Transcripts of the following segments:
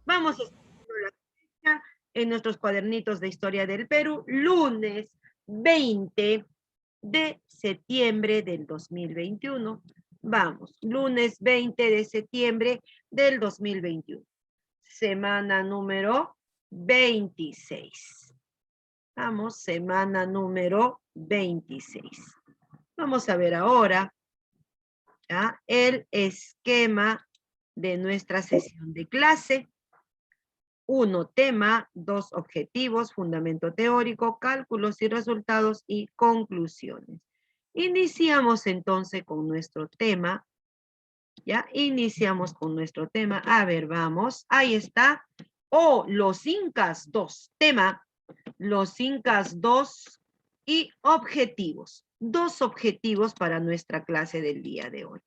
Vamos a escribir la fecha en nuestros cuadernitos de Historia del Perú, lunes 20 de septiembre del 2021. Vamos, lunes 20 de septiembre del 2021. Semana número 26. Vamos, semana número 26. Vamos a ver ahora, ¿ya?, el esquema de nuestra sesión de clase. 1, tema. 2, objetivos, fundamento teórico, cálculos y resultados y conclusiones. Iniciamos entonces con nuestro tema. Ya, iniciamos con nuestro tema. A ver, vamos. Ahí está. Los Incas 2. Tema, los Incas 2 y objetivos. 2 objetivos para nuestra clase del día de hoy.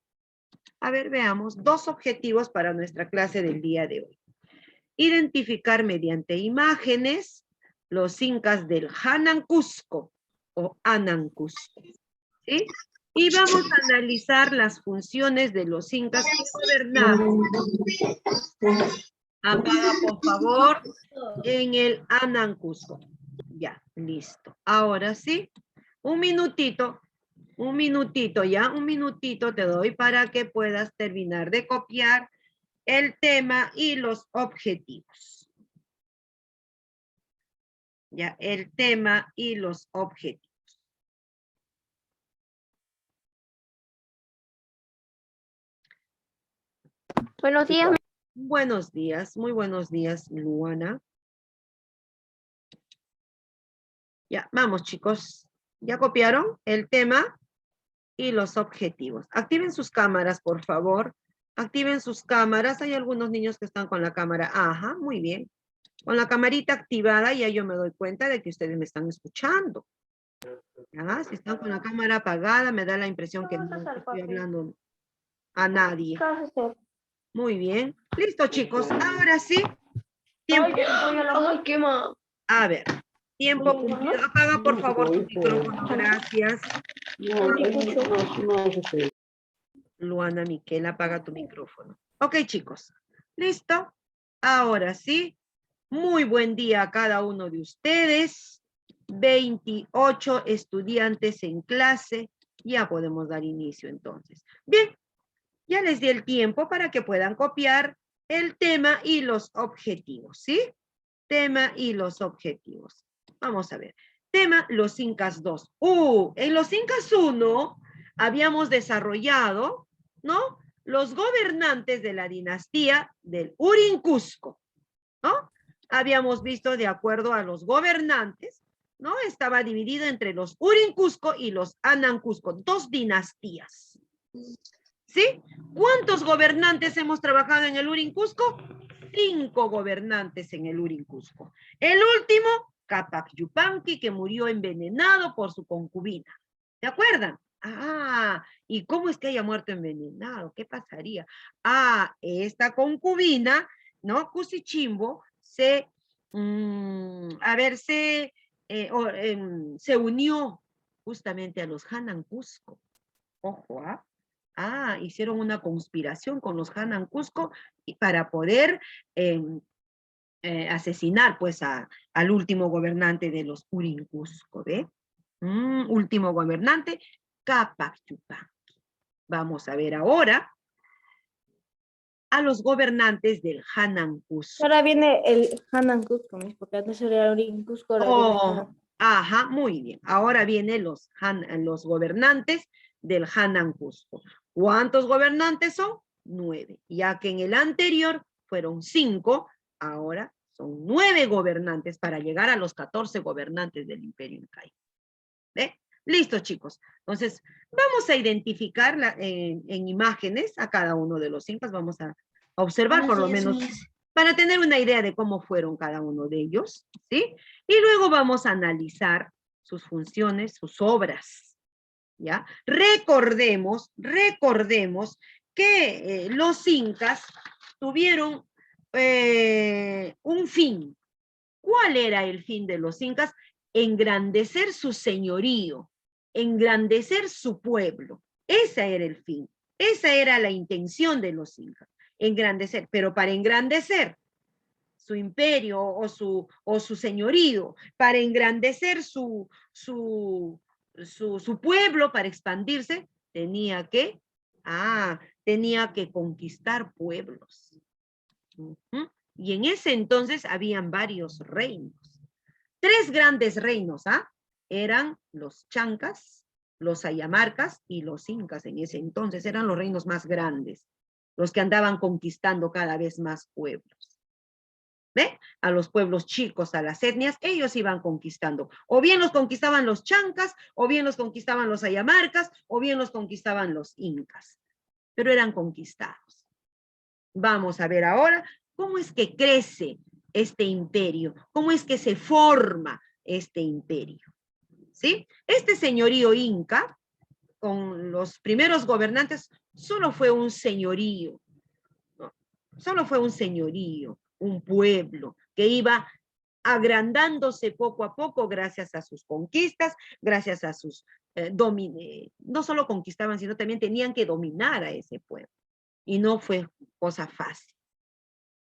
A ver, veamos. 2 objetivos para nuestra clase del día de hoy. Identificar mediante imágenes los incas del Hanan Cusco o Anan Cusco, ¿sí? Y vamos a analizar las funciones de los incas que gobernaban. Apaga, por favor, en el Anan Cusco. Ya, listo. Ahora sí, un minutito ya, un minutito te doy para que puedas terminar de copiar el tema y los objetivos. Ya, el tema y los objetivos. Buenos días. Buenos días, muy buenos días, Luana. Ya, vamos chicos. ¿Ya copiaron el tema y los objetivos? Activen sus cámaras, por favor. Activen sus cámaras. Hay algunos niños que están con la cámara. Ajá, muy bien. Con la camarita activada ya yo me doy cuenta de que ustedes me están escuchando. ¿Ya? Si están con la cámara apagada, me da la impresión que no estoy hablando a nadie. Muy bien. Listo, chicos. Ahora sí. Tiempo. Ay, qué más. A ver. Tiempo cumplido. Apaga, por favor, tu micrófono. Gracias. Luana Miquel, apaga tu micrófono. Ok, chicos. ¿Listo? Ahora sí. Muy buen día a cada uno de ustedes. 28 estudiantes en clase. Ya podemos dar inicio entonces. Bien. Ya les di el tiempo para que puedan copiar el tema y los objetivos, ¿sí? Tema y los objetivos. Vamos a ver. Tema, los Incas 2. En los Incas 1 habíamos desarrollado, ¿no?, los gobernantes de la dinastía del Urin Cusco, ¿no? Habíamos visto de acuerdo a los gobernantes, ¿no? Estaba dividido entre los Urin Cusco y los Anan Cusco, 2 dinastías. ¿Sí? ¿Cuántos gobernantes hemos trabajado en el Urin Cusco? 5 gobernantes en el Urin Cusco. El último, Capac Yupanqui, que murió envenenado por su concubina. ¿Se acuerdan? ¿Y cómo es que haya muerto envenenado? ¿Qué pasaría? Esta concubina, ¿no?, Cusichimbo, se unió justamente a los Hanan Cusco. Ojo, hicieron una conspiración con los Hanan Cusco para poder asesinar pues al último gobernante de los Urin Cusco, ¿ve? Último gobernante, Capac Yupanqui. Vamos a ver ahora a los gobernantes del Hanan Cusco. Ahora viene el Hanan Cusco, porque antes era el Urin Cusco, ahora viene el Hanan. Ajá, muy bien. Ahora vienen los gobernantes del Hanan Cusco. ¿Cuántos gobernantes son? 9. Ya que en el anterior fueron 5, ahora son 9 gobernantes para llegar a los 14 gobernantes del Imperio Incaico. ¿Ve? Listo, chicos. Entonces, vamos a identificar en imágenes a cada uno de los incas. Vamos a observar por lo menos para tener una idea de cómo fueron cada uno de ellos, ¿sí? Y luego vamos a analizar sus funciones, sus obras, ¿ya? Recordemos que los incas tuvieron un fin. ¿Cuál era el fin de los incas? Engrandecer su señorío, engrandecer su pueblo. Ese era el fin, esa era la intención de los incas, engrandecer. Pero para engrandecer, imperio o su señorío, para engrandecer su pueblo, para expandirse, tenía que conquistar pueblos. Y en ese entonces habían varios reinos. 3 grandes reinos, eran los chancas, los ayamarcas y los incas. En ese entonces eran los reinos más grandes, los que andaban conquistando cada vez más pueblos. ¿Ve? A los pueblos chicos, a las etnias, ellos iban conquistando. O bien los conquistaban los chancas, o bien los conquistaban los ayamarcas, o bien los conquistaban los incas. Pero eran conquistados. Vamos a ver ahora cómo es que crece este imperio, cómo es que se forma este imperio. ¿Sí? Este señorío inca, con los primeros gobernantes, solo fue un señorío, ¿no? Solo fue un señorío, un pueblo que iba agrandándose poco a poco gracias a sus conquistas, gracias a sus no solo conquistaban, sino también tenían que dominar a ese pueblo. Y no fue cosa fácil.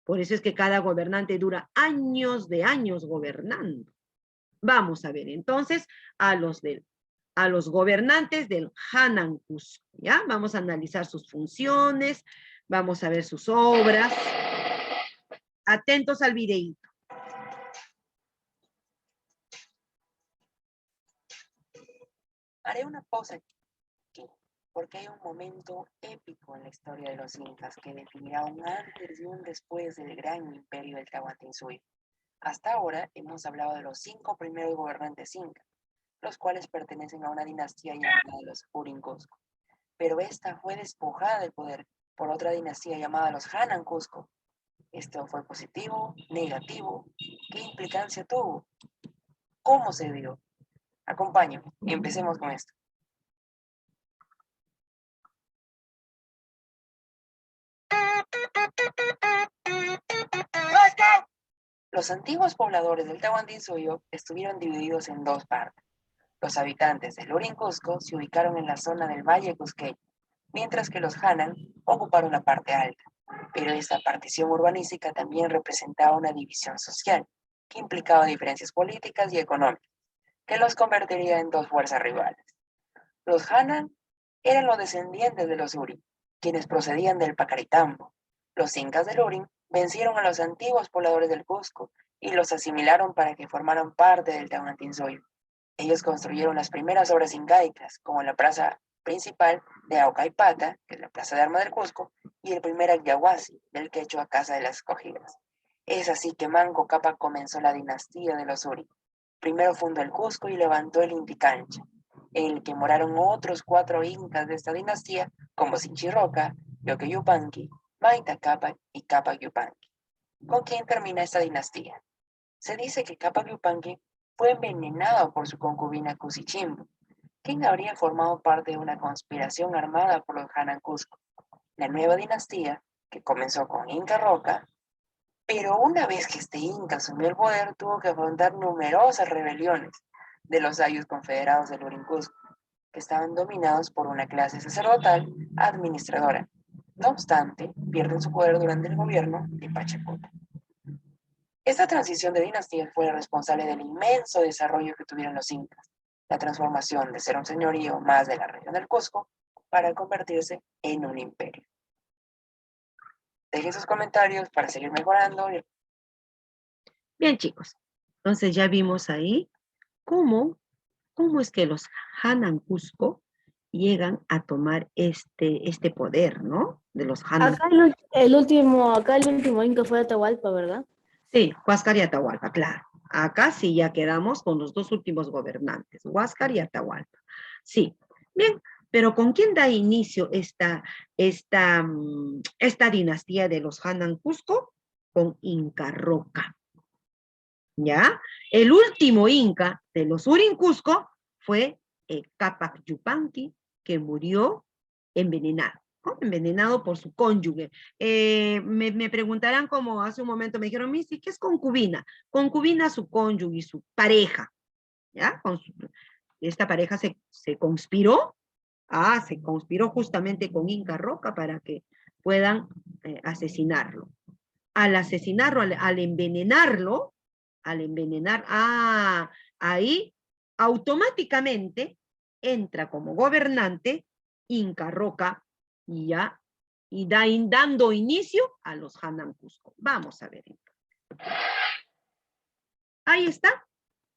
Por eso es que cada gobernante dura años de años gobernando. Vamos a ver entonces a los gobernantes del Hanan Cusco, ¿ya? Vamos a analizar sus funciones, vamos a ver sus obras. Atentos al videíto. Haré una pausa aquí, porque hay un momento épico en la historia de los incas que definirá un antes y un después del gran imperio del Tahuantinsuyo. Hasta ahora hemos hablado de los 5 primeros gobernantes incas, los cuales pertenecen a una dinastía llamada los Urin Cusco. Pero esta fue despojada del poder por otra dinastía llamada los Hanan Cusco. ¿Esto fue positivo, negativo? ¿Qué implicancia tuvo? ¿Cómo se dio? Acompáñame, empecemos con esto. Los antiguos pobladores del Tahuantinsuyo estuvieron divididos en 2 partes. Los habitantes del Urin Cusco se ubicaron en la zona del Valle Cusqueño, mientras que los Hanan ocuparon la parte alta. Pero esta partición urbanística también representaba una división social, que implicaba diferencias políticas y económicas, que los convertiría en 2 fuerzas rivales. Los Hanan eran los descendientes de los Urin, quienes procedían del Pacaritambo. Los incas del Urin vencieron a los antiguos pobladores del Cusco y los asimilaron para que formaran parte del Tahuantinsuyo. Ellos construyeron las primeras obras incaicas, como la plaza principal de Aucaipata, que es la plaza de armas del Cusco, y el primer Agyahuasi, del quechua Casa de las Escogidas. Es así que Manco Cápac comenzó la dinastía de los Urin. Primero fundó el Cusco y levantó el Inti Cancha, en el que moraron otros 4 incas de esta dinastía, como Sinchiroca, Yoque-Yupanqui, Maita Cápac y Cápac Yupanqui. ¿Con quién termina esta dinastía? Se dice que Cápac Yupanqui fue envenenado por su concubina Cusichimbo, quien habría formado parte de una conspiración armada por los Hanan Cusco, la nueva dinastía que comenzó con Inca Roca, pero una vez que este Inca asumió el poder tuvo que afrontar numerosas rebeliones de los ayllus confederados del Urin Cusco, que estaban dominados por una clase sacerdotal administradora. No obstante, pierden su poder durante el gobierno de Pachacuti. Esta transición de dinastías fue responsable del inmenso desarrollo que tuvieron los incas, la transformación de ser un señorío más de la región del Cusco para convertirse en un imperio. Dejen sus comentarios para seguir mejorando. Bien, chicos. Entonces ya vimos ahí cómo es que los Hanan Cusco llegan a tomar este poder, ¿no? De los Hanan. Acá el último inca fue Atahualpa, ¿verdad? Sí, Huáscar y Atahualpa, claro. Acá sí ya quedamos con los 2 últimos gobernantes, Huáscar y Atahualpa. Sí, bien, pero ¿con quién da inicio esta dinastía de los Hanan Cusco? Con Inca Roca. ¿Ya? El último inca de los Urin Cusco fue Cápac Yupanqui, que murió envenenado, ¿no? Envenenado por su cónyuge. Me preguntarán, como hace un momento me dijeron, Missy, ¿qué es concubina? Concubina, su cónyuge, su pareja, ¿ya? Esta pareja se conspiró, se conspiró justamente con Inca Roca para que puedan asesinarlo. al asesinarlo, al envenenarlo, ahí automáticamente entra como gobernante Inca Roca y ya, dando inicio a los Hanan Cusco. Vamos a ver. Ahí está,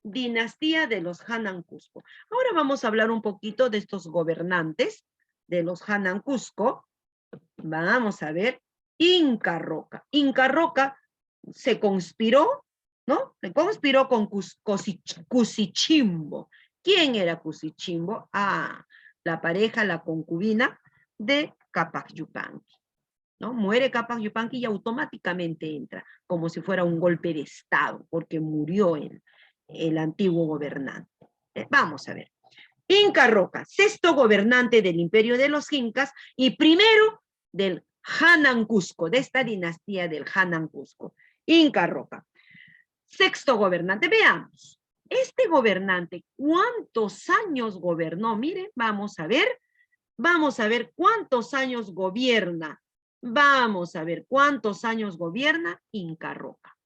dinastía de los Hanan Cusco. Ahora vamos a hablar un poquito de estos gobernantes de los Hanan Cusco. Vamos a ver, Inca Roca. Inca Roca se conspiró, ¿no? Se conspiró con Cusichimbo. ¿Quién era Cusichimbo? La pareja, la concubina de Cápac Yupanqui, ¿no? Muere Cápac Yupanqui y automáticamente entra, como si fuera un golpe de Estado, porque murió el antiguo gobernante. Vamos a ver. Inca Roca, sexto gobernante del imperio de los Incas y primero del Hanan Cusco, de esta dinastía del Hanan Cusco. Inca Roca. Sexto gobernante, veamos. Este gobernante, ¿cuántos años gobernó? Miren, vamos a ver cuántos años gobierna. Vamos a ver cuántos años gobierna Inca Roca.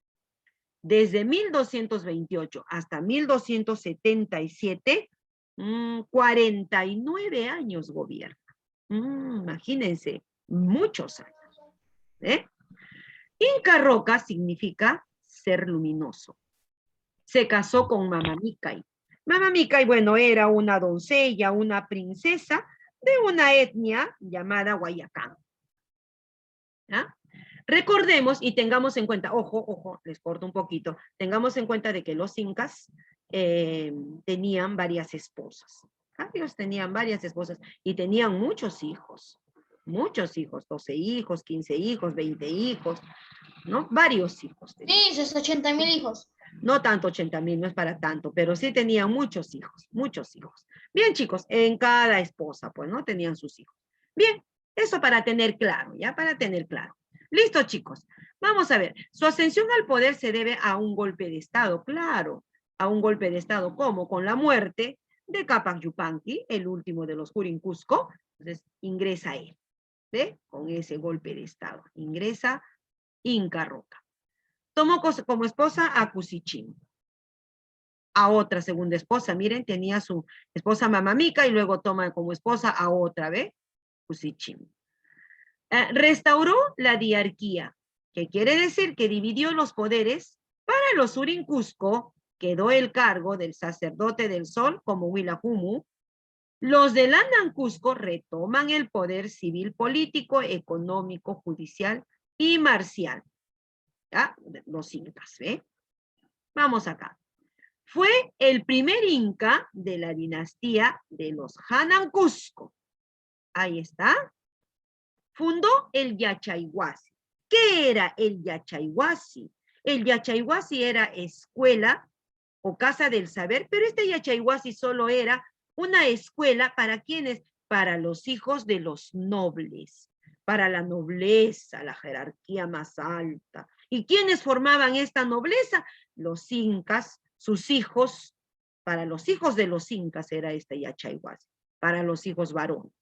Desde 1228 hasta 1277, 49 años gobierna. Imagínense, muchos años. Inca Roca significa ser luminoso. Se casó con Mamamicay. Mamamicay, bueno, era una doncella, una princesa de una etnia llamada Guayacán. ¿Ah? Recordemos y tengamos en cuenta, ojo, les corto un poquito, tengamos en cuenta de que los incas tenían varias esposas. Ellos tenían varias esposas y tenían muchos hijos, 12 hijos, 15 hijos, 20 hijos, ¿no? Varios hijos. Sí, esos 80.000 hijos. No tanto 80.000, no es para tanto, pero sí tenían muchos hijos, muchos hijos. Bien, chicos, en cada esposa, pues, ¿no? Tenían sus hijos. Bien, eso para tener claro, ¿ya? Para tener claro. Listo, chicos. Vamos a ver. Su ascensión al poder se debe a un golpe de Estado, claro. A un golpe de Estado, ¿cómo? Con la muerte de Cápac Yupanqui, el último de los Jurin Cusco. Entonces, ingresa él, ¿ve? Con ese golpe de Estado. Ingresa Inca Roca. Tomó como esposa a Cusichimbo. A otra segunda esposa, miren, tenía su esposa Mamamica y luego toma como esposa a otra, ¿ve? Cusichimbo. Restauró la diarquía, que quiere decir que dividió los poderes. Para los Surin Cusco quedó el cargo del sacerdote del sol como Huilajumu. Los del Anan Cusco retoman el poder civil, político, económico, judicial y marcial. ¿Ya? Los incas, ¿ve? Vamos acá. Fue el primer inca de la dinastía de los Hanan Cusco. Ahí está. Fundó el Yachayhuasi. ¿Qué era el Yachayhuasi? El Yachayhuasi era escuela o casa del saber, pero este Yachayhuasi solo era una escuela para quienes, para los hijos de los nobles, para la nobleza, la jerarquía más alta. ¿Y quiénes formaban esta nobleza? Los incas, sus hijos. Para los hijos de los incas era este Yachayhuasi, para los hijos varones.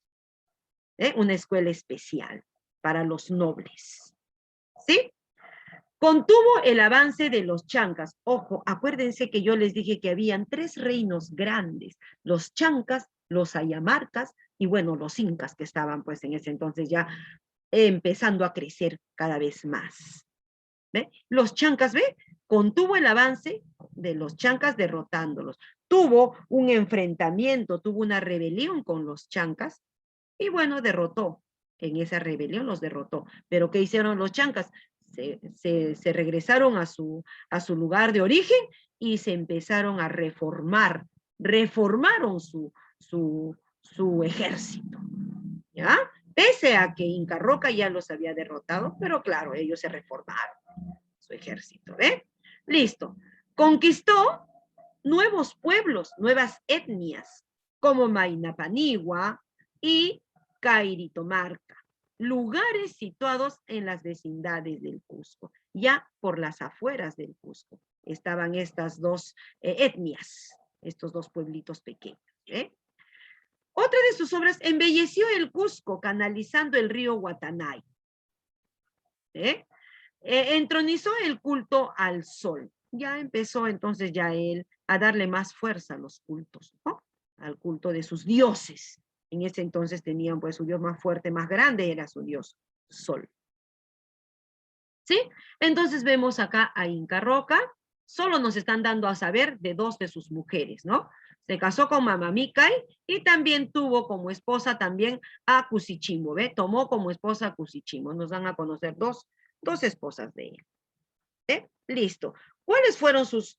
Una escuela especial para los nobles. ¿Sí? Contuvo el avance de los chancas. Ojo, acuérdense que yo les dije que habían 3 reinos grandes. Los chancas, los ayamarcas y bueno, los incas que estaban pues en ese entonces ya empezando a crecer cada vez más. ¿Ve? Los chancas, ¿ve? Contuvo el avance de los chancas derrotándolos. Tuvo un enfrentamiento, tuvo una rebelión con los chancas y bueno, derrotó. En esa rebelión los derrotó. Pero ¿qué hicieron los chancas? Se regresaron a su lugar de origen y se empezaron a reformar. Reformaron su ejército. ¿Ya? Pese a que Inca Roca ya los había derrotado, pero claro, ellos se reformaron su ejército. ¿Ve? Listo. Conquistó nuevos pueblos, nuevas etnias, como Mainapanigua y Cairitomarca, lugares situados en las vecindades del Cusco, ya por las afueras del Cusco. Estaban estas dos etnias, estos dos pueblitos pequeños. Otra de sus obras, embelleció el Cusco canalizando el río Guatanay. entronizó el culto al sol. Ya empezó entonces ya él a darle más fuerza a los cultos, ¿no? Al culto de sus dioses. En ese entonces tenían pues su dios más fuerte, más grande era su dios Sol. ¿Sí? Entonces vemos acá a Inca Roca, solo nos están dando a saber de dos de sus mujeres, ¿no? Se casó con Mamamicay y también tuvo como esposa también a Cusichimbo, ¿ve? Tomó como esposa a Cusichimbo. Nos dan a conocer dos esposas de ella. ¿Ve? Listo. ¿Cuáles fueron sus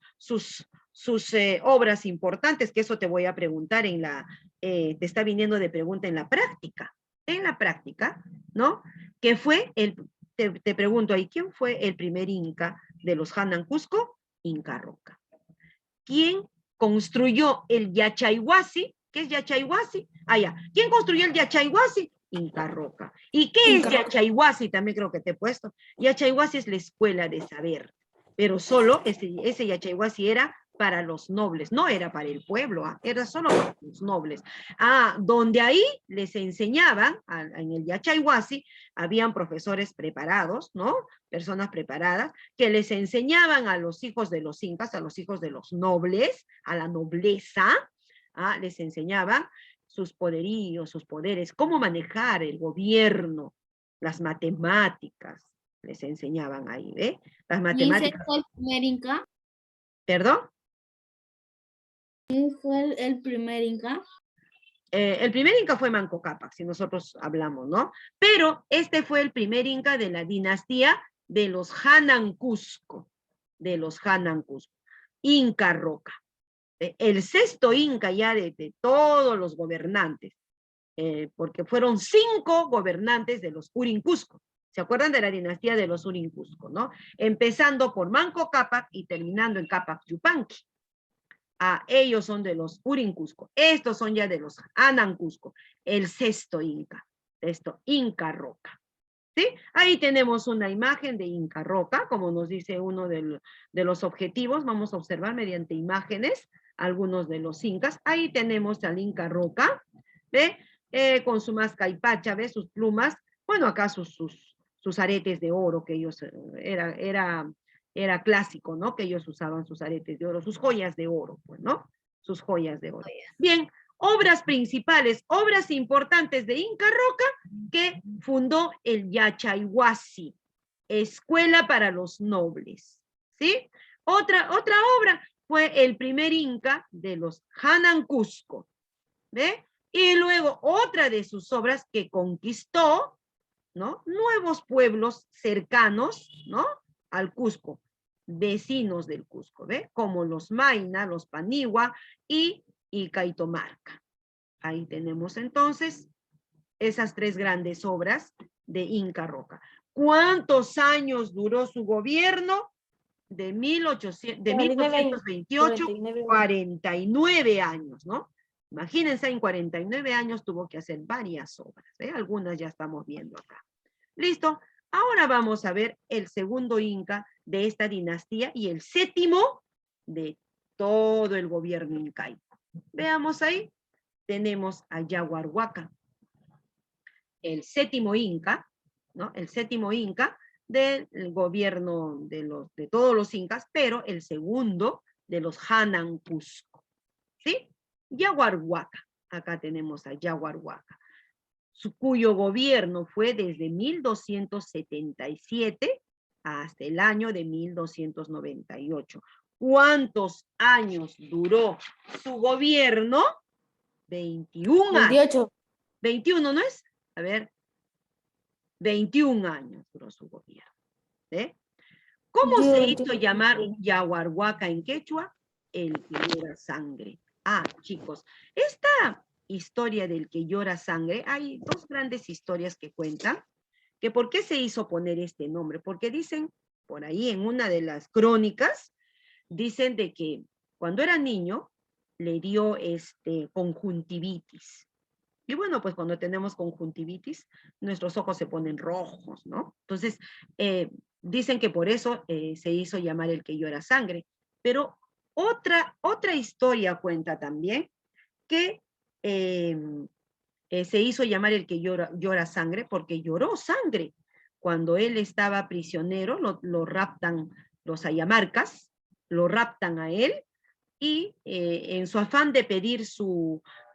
obras importantes? Que eso te voy a preguntar en la, te está viniendo de pregunta en la práctica. En la práctica, ¿no? Que fue te pregunto ahí, ¿quién fue el primer inca de los Hanan Cusco? Inca Roca. ¿Quién construyó el Yachayhuasi? ¿Qué es Yachayhuasi? Ah, ya. ¿Quién construyó el Yachayhuasi? Inca Roca. ¿Y qué es Yachayhuasi? También creo que te he puesto. Yachayhuasi es la escuela de saber, pero solo ese Yachayhuasi era para los nobles, no era para el pueblo, era solo para los nobles. Donde ahí les enseñaban, en el Yachayhuasi, habían profesores preparados, ¿no? Personas preparadas, que les enseñaban a los hijos de los incas, a los hijos de los nobles, a la nobleza, les enseñaban sus poderíos, sus poderes, cómo manejar el gobierno, las matemáticas, les enseñaban ahí, ¿ve? Las matemáticas. ¿Quién fue el primer Inca? ¿Perdón? ¿Quién fue el primer Inca? El primer Inca fue Manco Cápac, si nosotros hablamos, ¿no? Pero este fue el primer Inca de la dinastía de los Hanan Cusco, Inca Roca. El sexto Inca ya de todos los gobernantes, porque fueron 5 gobernantes de los Urincusco. ¿Se acuerdan de la dinastía de los Urincusco, no? Empezando por Manco Cápac y terminando en Cápac Yupanqui. Ellos son de los Urincusco. Estos son ya de los Anancusco, el sexto Inca, Inca Roca. ¿Sí? Ahí tenemos una imagen de Inca Roca, como nos dice uno de los objetivos. Vamos a observar mediante imágenes algunos de los incas. Ahí tenemos al Inca Roca, ¿ve? Con su máscara y pacha, ¿ve? Sus plumas. Bueno, acá sus aretes de oro, que ellos, era clásico, ¿no? Que ellos usaban sus aretes de oro, sus joyas de oro, pues, ¿no? Sus joyas de oro. Bien, obras principales, obras importantes de Inca Roca, que fundó el Yachayhuasi, escuela para los nobles, ¿sí? Otra obra fue el primer Inca de los Hanan Cusco, ¿ve? Y luego otra de sus obras que conquistó, ¿no? Nuevos pueblos cercanos, ¿no? Al Cusco, vecinos del Cusco, ¿ve? Como los Mayna, los Paniagua y Caitomarca. Ahí tenemos entonces esas 3 grandes obras de Inca Roca. ¿Cuántos años duró su gobierno? De 1228, 49 años, ¿no? Imagínense, en 49 años tuvo que hacer varias obras, ¿eh? Algunas ya estamos viendo acá. ¿Listo? Ahora vamos a ver el segundo Inca de esta dinastía y el séptimo de todo el gobierno incaico. Veamos ahí, tenemos a Yaguarhuaca, el séptimo Inca, ¿no? El séptimo Inca del gobierno de todos los incas, pero el segundo de los Hanan Cusco, ¿sí? Yaguarhuaca, acá tenemos a Yaguarhuaca, cuyo gobierno fue desde 1277 hasta el año de 1298. ¿Cuántos años duró su gobierno? 21 años. 28. 21, ¿no es? A ver, 21 años duró su gobierno. ¿Eh? ¿Cómo se hizo llamar Yaguarhuaca en quechua? El que llora sangre. Chicos, esta historia del que llora sangre, hay 2 grandes historias que cuentan, que por qué se hizo poner este nombre, porque dicen, por ahí en una de las crónicas, dicen de que cuando era niño, le dio conjuntivitis. Y bueno, pues cuando tenemos conjuntivitis, nuestros ojos se ponen rojos, ¿no? Entonces, dicen que por eso se hizo llamar el que llora sangre. Pero otra historia cuenta también que se hizo llamar el que llora sangre porque lloró sangre cuando él estaba prisionero, lo raptan los ayamarcas, lo raptan a él, y en su afán de pedir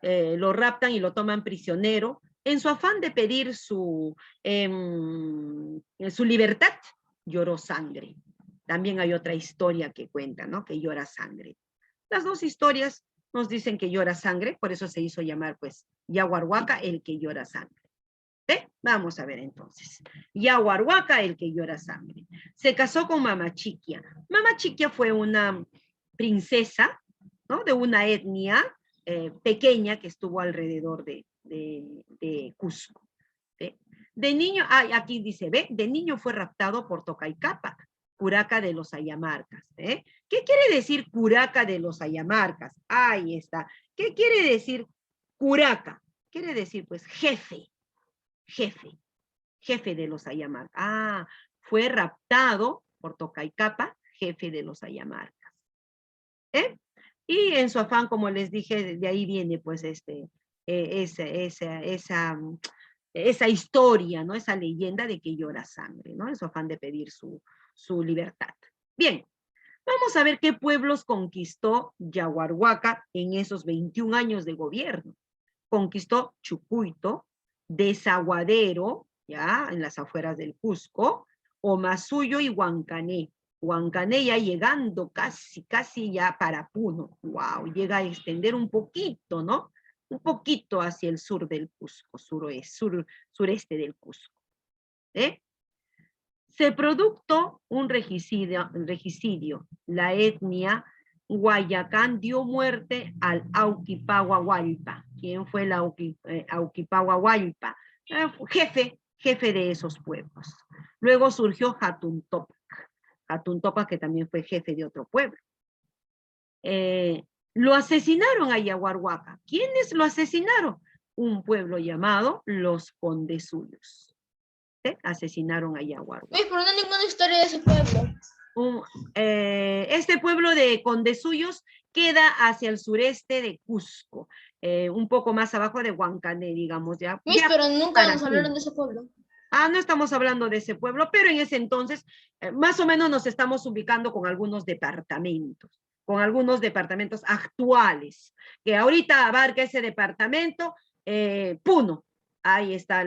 lo raptan y lo toman prisionero, en su afán de pedir su libertad, lloró sangre. También hay otra historia que cuenta, ¿no? Que llora sangre. Las dos historias nos dicen que llora sangre, por eso se hizo llamar, pues, Yaguarhuaca, el que llora sangre. Vamos a ver entonces. Yaguarhuaca, el que llora sangre. Se casó con Mamachiquia. Mamachiquia fue una princesa, ¿no? De una etnia pequeña que estuvo alrededor de Cusco. De niño, aquí dice, de niño fue raptado por Tocaicapa, curaca de los ayamarcas. ¿Qué quiere decir curaca de los ayamarcas? Ahí está. ¿Qué quiere decir curaca? Quiere decir, pues, jefe de los ayamarcas. Fue raptado por Tocaicapa, jefe de los ayamarcas. Y en su afán, como les dije, de ahí viene, pues, esa historia, ¿no? Esa leyenda de que llora sangre, ¿no? En su afán de pedir su libertad. Bien, vamos a ver qué pueblos conquistó Yaguarhuaca en esos 21 años de gobierno. Conquistó Chucuito, Desaguadero, ya, en las afueras del Cusco, Omasuyo y Huancané. Huancané ya llegando casi ya para Puno. Wow, llega a extender un poquito, ¿no? Un poquito hacia el sur del Cusco, sureste del Cusco. Se produjo un regicidio. La etnia Guayacán dio muerte al Auquipahuahualpa. ¿Quién fue el Auquipahuahualpa? Jefe de esos pueblos. Luego surgió Hatuntopac. Hatuntopac, que también fue jefe de otro pueblo. Lo asesinaron a Yaguarhuaca. ¿Quiénes lo asesinaron? Un pueblo llamado los Condesuyos. Asesinaron a Yaguarhuaca. Pero no hay ninguna historia de ese pueblo. Este pueblo de Condesuyos queda hacia el sureste de Cusco, un poco más abajo de Huancané, digamos. Ya Pero nunca nos hablaron de ese pueblo. No estamos hablando de ese pueblo, pero en ese entonces más o menos nos estamos ubicando con algunos departamentos actuales, que ahorita abarca ese departamento, Puno. Ahí está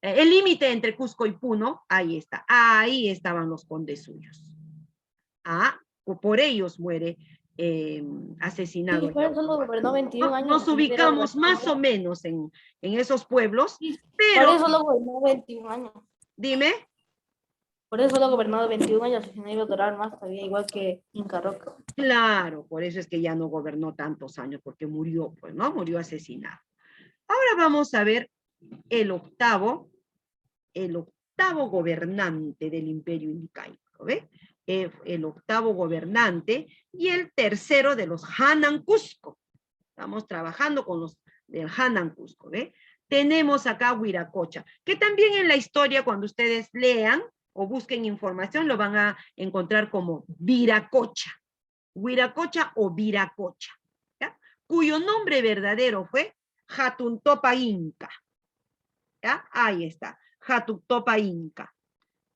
el límite entre Cusco y Puno, ahí está. Ahí estaban los Condesuyos. Por ellos muere asesinado. Por eso lo gobernó 21 años. Nos ubicamos más o menos en esos pueblos, pero... Por eso lo gobernó 21 años. Dime. Por eso lo ha gobernado 21 años, y si no iba a durar más todavía, igual que Inca Roca. Claro, por eso es que ya no gobernó tantos años, porque murió, pues, ¿no? Murió asesinado. Ahora vamos a ver el octavo gobernante del Imperio Incaico, ¿ve? El octavo gobernante y el tercero de los Hanan Cusco. Estamos trabajando con los del Hanan Cusco, ¿ve? Tenemos acá Huiracocha, que también en la historia, cuando ustedes lean o busquen información, lo van a encontrar como Viracocha. Huiracocha o Viracocha, ¿ya? Cuyo nombre verdadero fue Hatuntopa Inca. ¿Ya? Ahí está, Hatuntopa Inca.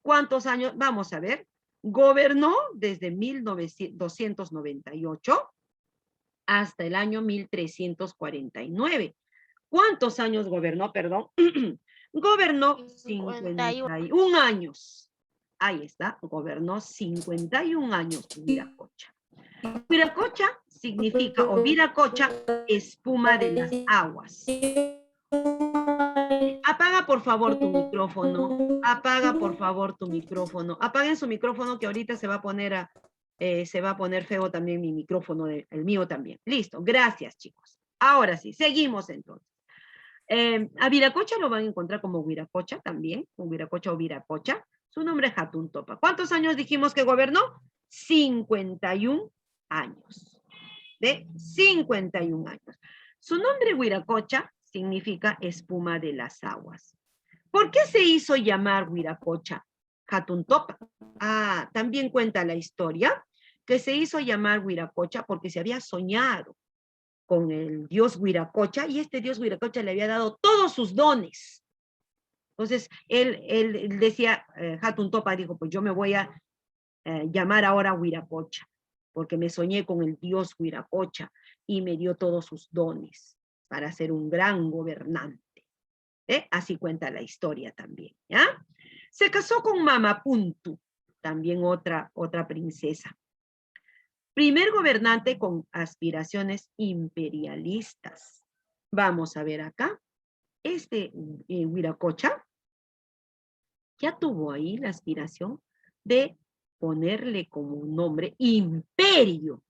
¿Cuántos años? Vamos a ver. Gobernó desde 1298 hasta el año 1349. ¿Cuántos años gobernó, perdón? Gobernó 51 años. Ahí está, gobernó 51 años Viracocha. Viracocha significa, o Viracocha, espuma de las aguas. Apaga por favor tu micrófono. Apaga por favor tu micrófono. Apaguen su micrófono, que ahorita se va a poner feo también mi micrófono, el mío también. Listo, gracias chicos. Ahora sí, seguimos entonces. A Viracocha lo van a encontrar como Huiracocha también, o Huiracocha o Viracocha. Su nombre es Hatuntopa. ¿Cuántos años dijimos que gobernó? 51 años. ¿De? 51 años. Su nombre Huiracocha significa espuma de las aguas. ¿Por qué se hizo llamar Huiracocha Hatuntopa? También cuenta la historia que se hizo llamar Huiracocha porque se había soñado con el dios Huiracocha, y este dios Huiracocha le había dado todos sus dones, Entonces, él decía, Hatun Topa dijo, pues yo me voy a llamar ahora Huiracocha, porque me soñé con el dios Huiracocha y me dio todos sus dones para ser un gran gobernante. Así cuenta la historia también, ¿ya? Se casó con Mamapuntu, también otra princesa. Primer gobernante con aspiraciones imperialistas. Vamos a ver acá. Huiracocha ya tuvo ahí la aspiración de ponerle como un nombre imperio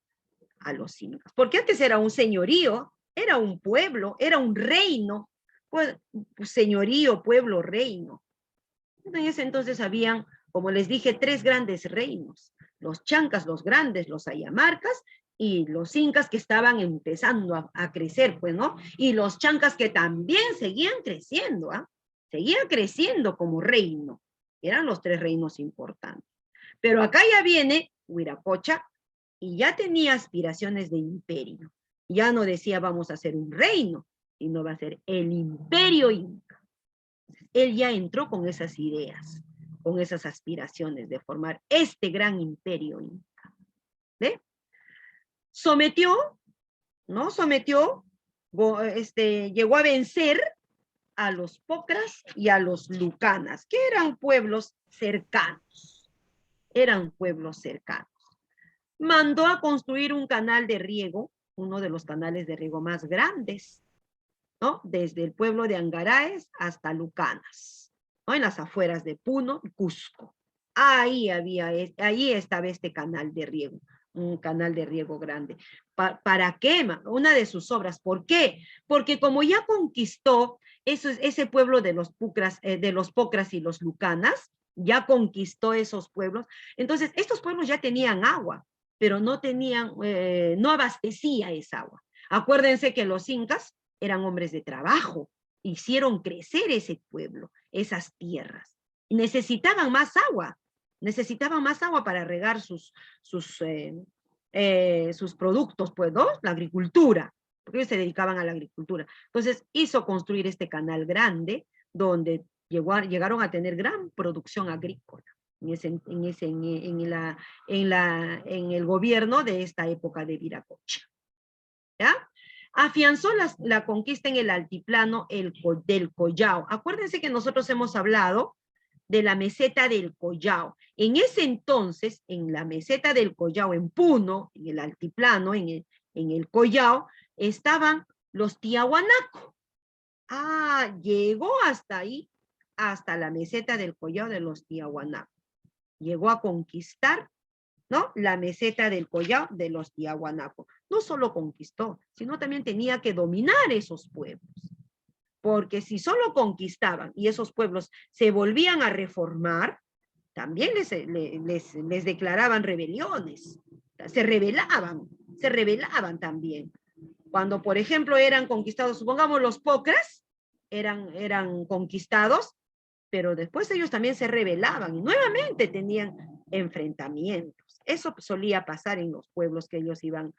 a los incas, porque antes era un señorío, era un pueblo, era un reino, pues, señorío, pueblo, reino. En ese entonces habían, como les dije, 3 grandes reinos, los chancas, los grandes, los ayamarcas, y los incas que estaban empezando a crecer, pues, ¿no? Y los chancas que también seguían creciendo, ¿ah? Seguían creciendo como reino. Eran los 3 reinos importantes. Pero acá ya viene Huiracocha y ya tenía aspiraciones de imperio. Ya no decía vamos a hacer un reino, sino va a ser el imperio inca. Él ya entró con esas ideas, con esas aspiraciones de formar este gran imperio inca. ¿Ve? Sometió, ¿no? Sometió, llegó a vencer a los pocras y a los lucanas, que eran pueblos cercanos. Eran pueblos cercanos. Mandó a construir un canal de riego, uno de los canales de riego más grandes, ¿no? Desde el pueblo de Angaraes hasta Lucanas, ¿no? En las afueras de Puno y Cusco. Ahí estaba este canal de riego, un canal de riego grande. ¿Para qué? Una de sus obras. ¿Por qué? Porque como ya conquistó ese pueblo de los pocras y los lucanas, ya conquistó esos pueblos, entonces estos pueblos ya tenían agua, pero no abastecía esa agua. Acuérdense que los incas eran hombres de trabajo, hicieron crecer ese pueblo, esas tierras. Necesitaban más agua para regar sus productos, pues, ¿no? La agricultura, porque ellos se dedicaban a la agricultura. Entonces hizo construir este canal grande, donde llegaron a tener gran producción agrícola en el gobierno de esta época de Viracocha. ¿Ya? Afianzó la conquista en el altiplano del Collao. Acuérdense que nosotros hemos hablado de la meseta del Collao. En ese entonces, en la meseta del Collao, en Puno, en el altiplano, en el Collao, estaban los Tiahuanaco. Llegó hasta ahí, hasta la meseta del Collao de los Tiahuanaco. Llegó a conquistar, ¿no? La meseta del Collao de los Tiahuanaco. No solo conquistó, sino también tenía que dominar esos pueblos. Porque si solo conquistaban y esos pueblos se volvían a reformar, también les declaraban rebeliones. Se rebelaban también. Cuando, por ejemplo, eran conquistados, supongamos los pocras, eran conquistados, pero después ellos también se rebelaban y nuevamente tenían enfrentamientos. Eso solía pasar en los pueblos que ellos iban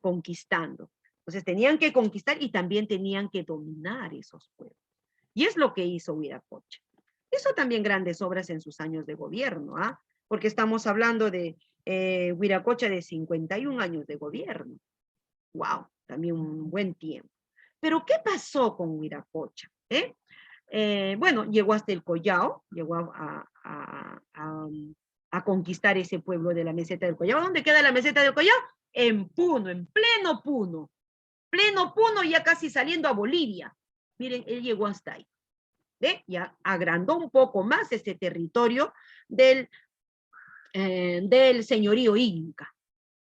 conquistando. Entonces tenían que conquistar y también tenían que dominar esos pueblos. Y es lo que hizo Huiracocha. Hizo también grandes obras en sus años de gobierno, porque estamos hablando de Huiracocha de 51 años de gobierno. ¡Wow! También un buen tiempo. Pero ¿qué pasó con Huiracocha? Bueno, llegó hasta el Collao, llegó a conquistar ese pueblo de la meseta del Collao. ¿Dónde queda la meseta del Collao? En Puno, en pleno Puno, ya casi saliendo a Bolivia. Miren, él llegó hasta ahí. Ya agrandó un poco más ese territorio del señorío inca.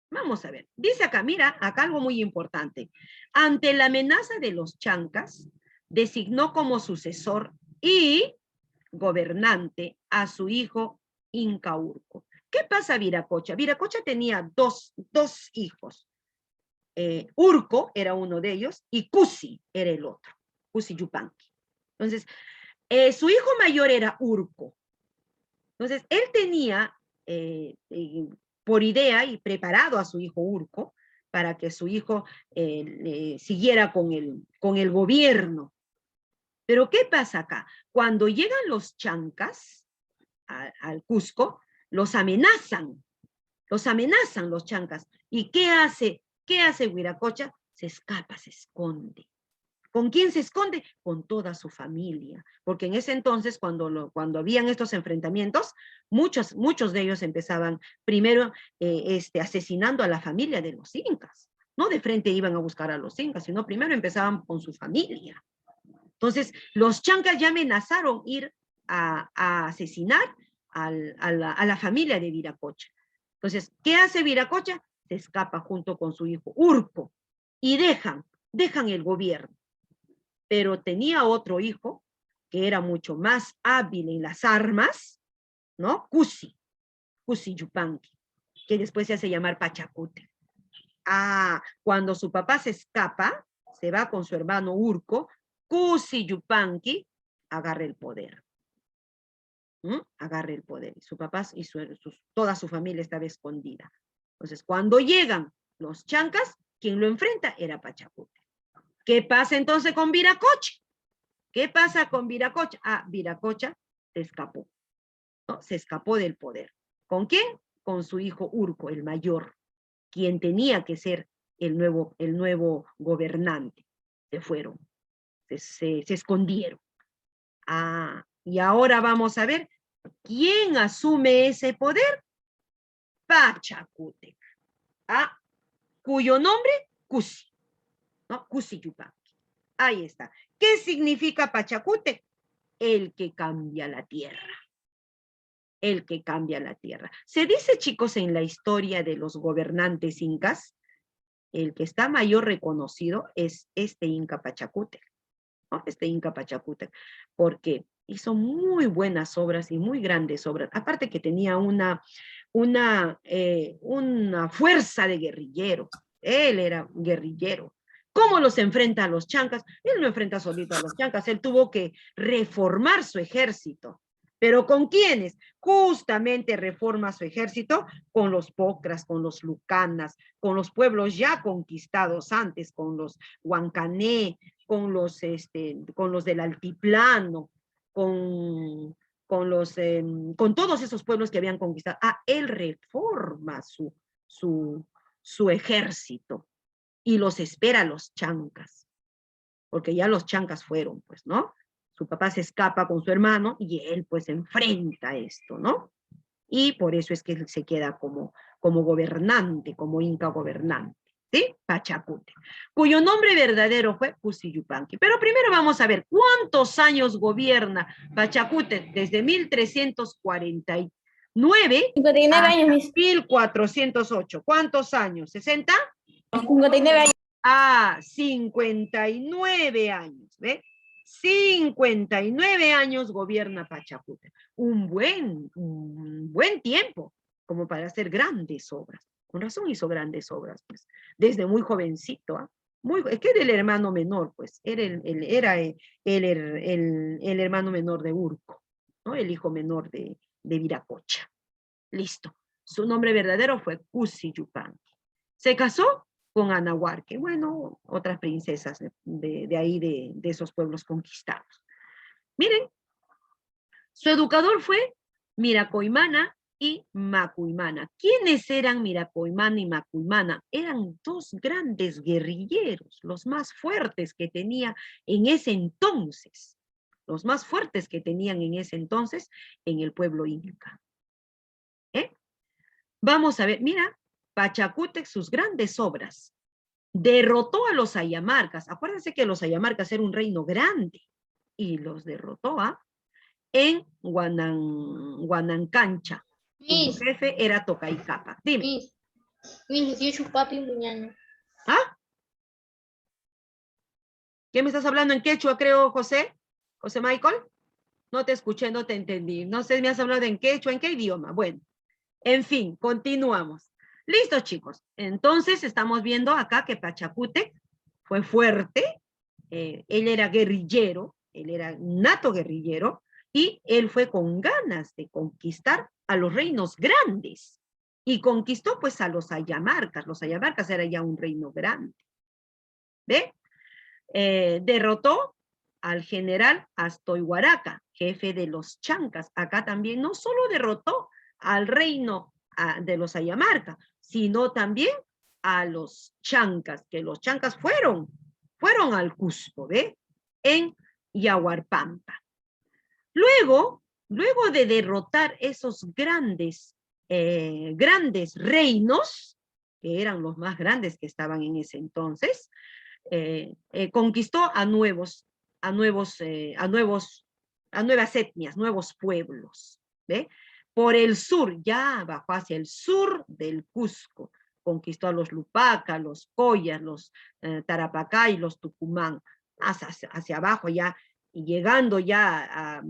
Vamos a ver, dice acá, mira, acá algo muy importante. Ante la amenaza de los chancas, designó como sucesor y gobernante a su hijo Inca Urco. ¿Qué pasa Viracocha? Viracocha tenía dos hijos. Urco era uno de ellos y Cusi era el otro, Cusi Yupanqui. Entonces, su hijo mayor era Urco. Entonces, él tenía por idea y preparado a su hijo Urco para que su hijo siguiera con el gobierno. Pero ¿qué pasa acá? Cuando llegan los chancas al Cusco, los amenazan los chancas. ¿Y qué hace? ¿Qué hace Wiracocha? Se escapa, se esconde. ¿Con quién se esconde? Con toda su familia. Porque en ese entonces, cuando habían estos enfrentamientos, muchos de ellos empezaban primero asesinando a la familia de los incas. No de frente iban a buscar a los incas, sino primero empezaban con su familia. Entonces, los chancas ya amenazaron ir a asesinar a la familia de Viracocha. Entonces, ¿qué hace Viracocha? Se escapa junto con su hijo Urco y dejan el gobierno. Pero tenía otro hijo que era mucho más hábil en las armas, ¿no? Cusi Yupanqui, que después se hace llamar Pachacútec. Cuando su papá se escapa, se va con su hermano Urco, Cusi Yupanqui agarra el poder. Agarra el poder. Y su papá y toda su familia estaba escondida. Entonces, cuando llegan los chancas, quien lo enfrenta era Pachacútec. ¿Qué pasa entonces con Viracocha? ¿Qué pasa con Viracocha? Viracocha se escapó, ¿no? Se escapó del poder. ¿Con quién? Con su hijo Urco, el mayor, quien tenía que ser el nuevo gobernante. Se fueron, se escondieron. Y ahora vamos a ver quién asume ese poder. Pachacútec, cuyo nombre, Cusi, ¿no? Cusi Yupanqui. Ahí está. ¿Qué significa Pachacútec? El que cambia la tierra. El que cambia la tierra. Se dice, chicos, en la historia de los gobernantes incas, el que está mayor reconocido es este Inca Pachacútec, ¿no? Este Inca Pachacútec, porque hizo muy buenas obras y muy grandes obras. Aparte que tenía una fuerza de guerrillero. Él era guerrillero. ¿Cómo los enfrenta a los chancas? Él no enfrenta solito a los chancas, él tuvo que reformar su ejército. ¿Pero con quiénes? Justamente reforma su ejército con los pocras, con los lucanas, con los pueblos ya conquistados antes, con los huancané, con los del altiplano, con todos esos pueblos que habían conquistado. Él reforma su ejército y los espera a los chancas, porque ya los chancas fueron, pues, ¿no? Su papá se escapa con su hermano y él, pues, enfrenta esto, ¿no? Y por eso es que él se queda como gobernante, como Inca gobernante, ¿sí? Pachacútec, cuyo nombre verdadero fue Cusi Yupanqui. Pero primero vamos a ver cuántos años gobierna Pachacútec desde 1349 59 hasta años, mis. 1408. ¿Cuántos años? ¿60? 59 años. 59 años, ¿ve? 59 años gobierna Pachacútec. Un buen tiempo como para hacer grandes obras. Con razón hizo grandes obras, pues, desde muy jovencito. Es que era el hermano menor, pues, era el hermano menor de Urco, ¿no? El hijo menor de Viracocha. Listo. Su nombre verdadero fue Cusi Yupanqui. Se casó con Anahuarque, bueno, otras princesas de ahí, de esos pueblos conquistados. Miren, su educador fue Miracoimana y Macuimana. ¿Quiénes eran Miracoimana y Macuimana? Eran dos grandes guerrilleros, los más fuertes que tenía en ese entonces, los más fuertes que tenían en ese entonces en el pueblo inca. Vamos a ver, mira, Pachacútec, sus grandes obras. Derrotó a los ayamarcas. Acuérdense que los ayamarcas era un reino grande y los derrotó en Guanancancha. Cuyo jefe era Tocaicapa. Dime. Mis 18 papi mañana. ¿Qué me estás hablando en quechua, creo, José? ¿José Michael? No te escuché, no te entendí. No sé, me has hablado en quechua, ¿en qué idioma? Bueno, en fin, continuamos. Listo, chicos. Entonces, estamos viendo acá que Pachacútec fue fuerte. Él era guerrillero, él era nato guerrillero, y él fue con ganas de conquistar a los reinos grandes. Y conquistó, pues, a los ayamarcas. Los ayamarcas era ya un reino grande. ¿Ve? Derrotó al general Astoihuaraca, jefe de los chancas. Acá también no solo derrotó al reino de los Ayamarca, sino también a los chancas, que los chancas fueron al Cusco, ¿ve? En Yaguarpampa. Luego de derrotar esos grandes reinos, que eran los más grandes que estaban en ese entonces, conquistó a nuevas etnias, nuevos pueblos, ¿ve? Por el sur, ya bajó hacia el sur del Cusco, conquistó a los Lupaca, los Collas, los Tarapacá y los Tucumán, hacia abajo ya, y llegando ya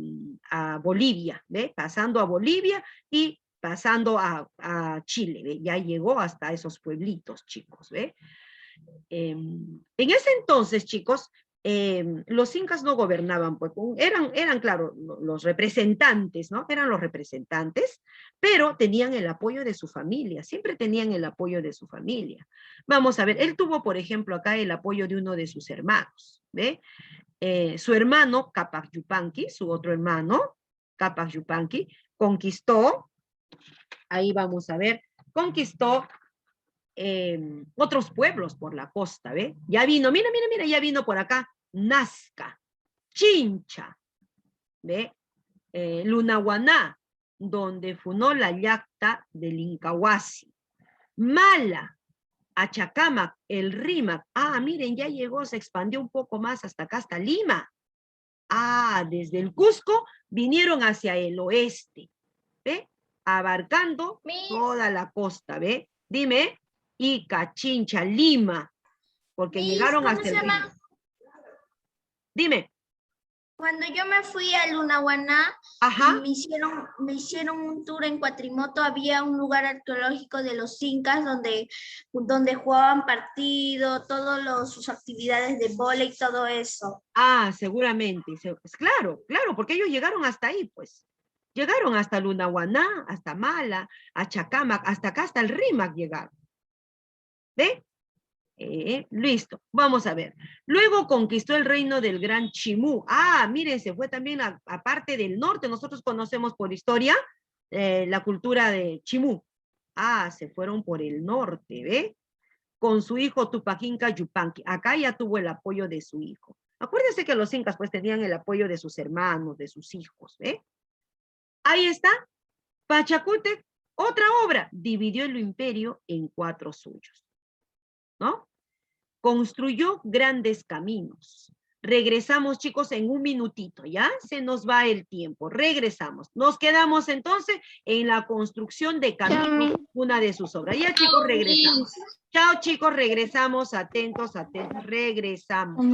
a Bolivia, ¿ve? Pasando a Bolivia y pasando a Chile, ¿ve? Ya llegó hasta esos pueblitos, chicos, ¿ve? En ese entonces, chicos, los incas no gobernaban, pues, eran, claro, los representantes, ¿no? Eran los representantes, pero tenían el apoyo de su familia, siempre tenían el apoyo de su familia. Vamos a ver, él tuvo, por ejemplo, acá el apoyo de uno de sus hermanos, ¿ve? Su hermano, Capac Yupanqui, su otro hermano, Capac Yupanqui, conquistó, ahí vamos a ver, conquistó otros pueblos por la costa, ¿ve? Ya vino, mira, ya vino por acá, Nazca, Chincha, ¿ve? Lunahuaná, donde fundó la yacta del Incahuasi, Mala, Achacamac, el Rímac, miren, ya llegó, se expandió un poco más hasta acá, hasta Lima. Desde el Cusco vinieron hacia el oeste, ¿ve? Abarcando toda la costa, ¿ve? Dime. Ica, Chincha, Lima, porque llegaron hasta el río. Dime. Cuando yo me fui a Lunahuaná, me hicieron un tour en cuatrimoto. Había un lugar arqueológico de los incas donde jugaban partido, todas sus actividades de vóley y todo eso. Seguramente. Claro, porque ellos llegaron hasta ahí, pues. Llegaron hasta Lunahuaná, hasta Mala, a Chacamac, hasta acá, hasta el Rímac llegaron. ¿Ve? Listo, vamos a ver. Luego conquistó el reino del Gran Chimú. Miren, se fue también a parte del norte. Nosotros conocemos por historia la cultura de Chimú. Se fueron por el norte, ¿ve? Con su hijo Tupac Inca Yupanqui. Acá ya tuvo el apoyo de su hijo. Acuérdense que los incas pues tenían el apoyo de sus hermanos, de sus hijos, ¿ve? Ahí está. Pachacútec, otra obra. Dividió el imperio en 4 suyos, ¿no? Construyó grandes caminos. Regresamos, chicos, en un minutito, ¿ya? Se nos va el tiempo. Regresamos. Nos quedamos entonces en la construcción de caminos, una de sus obras. Ya, chicos, regresamos. Chao, chicos, regresamos. Atentos, regresamos.